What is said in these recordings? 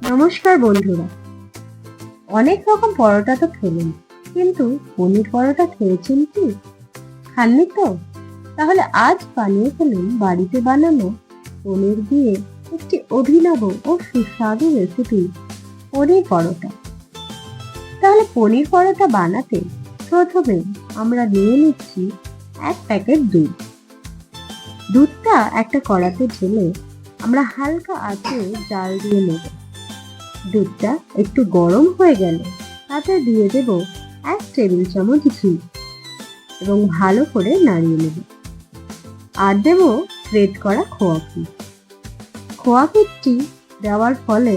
নমস্কার বন্ধুরা। অনেক রকম পরোটা তো খেলেন, কিন্তু পনির পরোটা খেয়েছেন কি? খাননি তো? তাহলে আজ বানিয়ে ফেলুন বাড়িতে বানানো পনির দিয়ে একটি অভিনব ও সুস্বাদু রেসিপি, পনির পরোটা। তাহলে পনির পরোটা বানাতে প্রথমে আমরা নিয়ে নিচ্ছি 1 প্যাকেট দুধ। দুধটা একটা কড়াতে ঢেলে আমরা হালকা আঁচে জাল দিয়ে নেব। দুধটা একটু গরম হয়ে গেলে তাতে দিয়ে দেব 1 টেবিল চামচ ঘি এবং ভালো করে নাড়িয়ে নেব। আর দেব গ্রেট করা খোয়া ক্ষীর। খোয়া ক্ষীরটি দেওয়ার ফলে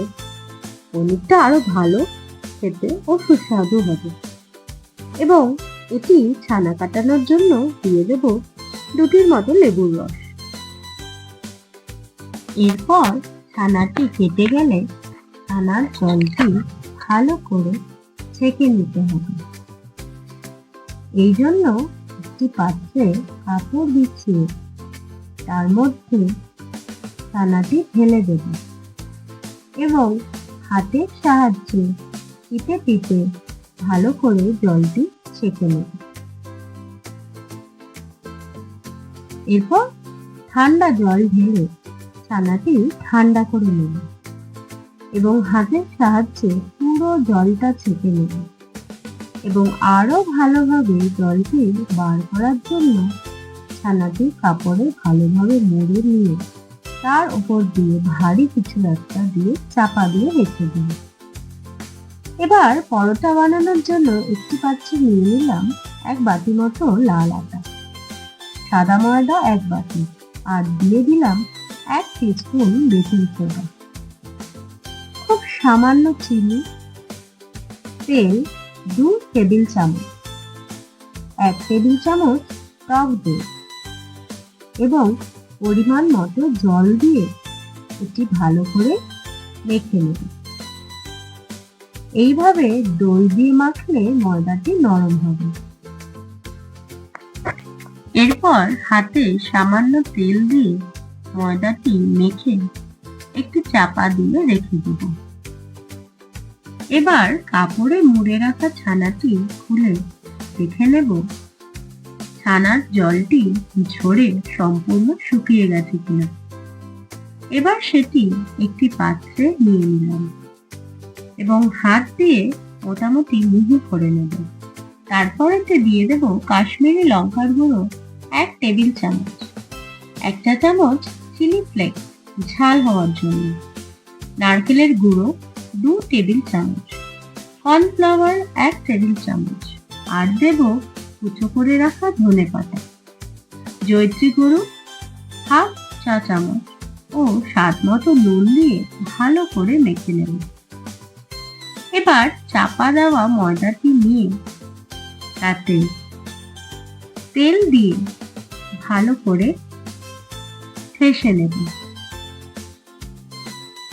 পনিরটা আরো ভালো খেতে ও সুস্বাদু হবে। এবং এটি ছানা কাটানোর জন্য দিয়ে দেব 2টির মতো লেবুর রস। এরপর ছানাটি কেটে গেলে ছানার জলটি ভালো করে ছেঁকে নিতে হবে। এই জন্য একটি পাত্রে কাপড় বিছিয়ে তার মধ্যে ছানাটি ঢেলে দেব এবং হাতের সাহায্যে টিপে টিপে ভালো করে জলটি ছেঁকে নেব। এরপর ঠান্ডা জল ঢেলে ছানাটি ঠান্ডা করে নেব এবং হাতের সাহায্যে পুরো জলটা ছেঁকে নেব এবং আরো ভালোভাবে জলটি বার করার জন্য ছানাটি কাপড়ে ভালোভাবে মুড়ে নিয়ে তার উপর দিয়ে ভারী কিছু একটা দিয়ে চাপা দিয়ে রেখে দেব। এবার পরোটা বানানোর জন্য একটি পাত্রে নিয়ে নিলাম 1 বাটি মতো লাল আটা, সাদা ময়দা 1 বাটি, আর দিয়ে দিলাম 1 টিস্পুন বেকিং সোডা, খুব সামান্য চিনি, তেল 2 টেবিল চামচ, 1 টেবিল চামচ টক দই এবং পরিমাণ মতো জল দিয়ে এটি ভালো করে মেখে নেব। এইভাবে দই দিয়ে মাখলে ময়দাটি নরম হবে। এরপর হাতে সামান্য তেল দিয়ে ময়দাটি মেখে একটু চাপা দিয়ে রেখে দেব। এবার কাপড়ে মুড়ে রাখা ছানাটি খুলে দেখে নেব ছানার জলটি ঝরে সম্পূর্ণ শুকিয়ে গেছে কিনা। এবার সেটি একটি পাত্রে নিয়ে নিলাম এবং হাত দিয়ে মোটামুটি মিহি করে নেব। তারপর এতে দিয়ে দেব কাশ্মীরি লঙ্কার গুঁড়ো 1 টেবিল চামচ, 1 চা চামচ চিলি ফ্লেক্স ঝাল হওয়ার জন্য, নারকেলের গুঁড়ো 2 টেবিল চামচ, কর্নফ্লাওয়ার 1 টেবিল চামচ, আর দেব কুচো করে রাখা ধনেপাতা, জয়িত্রী গুঁড়ো 1/2 চা চামচ ও স্বাদ মতো নুন দিয়ে ভালো করে মেখে নেব। এবার চাপা দেওয়া ময়দাটি নিয়ে তাতে তেল দিয়ে ভালো করে ঠেসে নেব।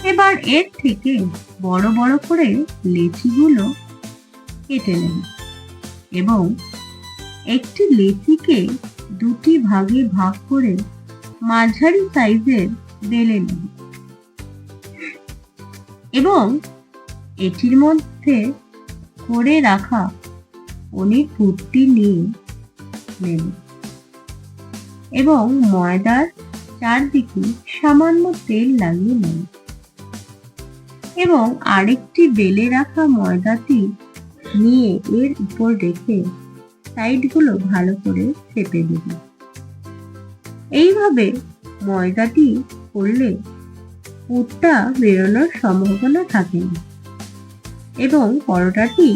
এবার এর থেকে বড় বড় করে লেচিগুলো কেটে নেব এবং একটি লেচিকে 2টি ভাগে ভাগ করে মাঝারি সাইজের বেলে নেব এবং এটির মধ্যে করে রাখা পনির পুরটি নিয়ে নেব এবং ময়দার চারদিকে সামান্য তেল লাগিয়ে নেব এবং আরেকটি বেলে রাখা ময়দাটি নিয়ে এর উপর রেখে সাইডগুলো ভালো করে চেপে দেব। এইভাবে ময়দাটি করলে পুরটা বেরোনোর সম্ভাবনা থাকে না এবং পরোটাটি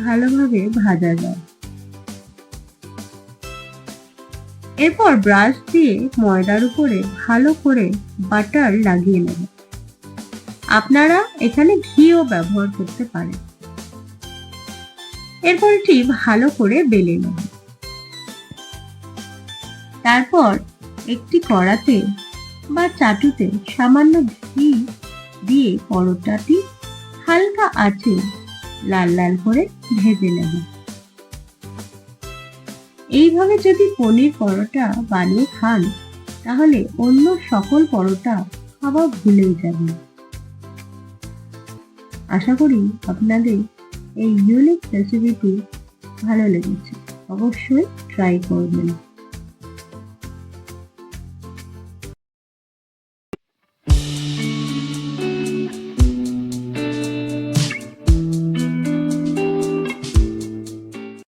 ভালোভাবে ভাজা যায়। এরপর ব্রাশ দিয়ে ময়দার উপরে ভালো করে বাটার লাগিয়ে নেব। আপনারা এখানে ঘিও ব্যবহার করতে পারেন। এরপর এটি ভালো করে বেলে নেব। তারপর একটি কড়াতে বা চাটুতে সামান্য ঘি দিয়ে পরোটাটি হালকা আঁচে লাল লাল করে ভেজে নেব। এইভাবে যদি পনির পরোটা বানিয়ে খান তাহলে অন্য সকল পরোটা খাওয়া ভুলেই যাবেন। আশা করি আপনাদের এই ইউনিক রেসিপিটি ভালো লেগেছে। অবশ্যই ট্রাই করবেন।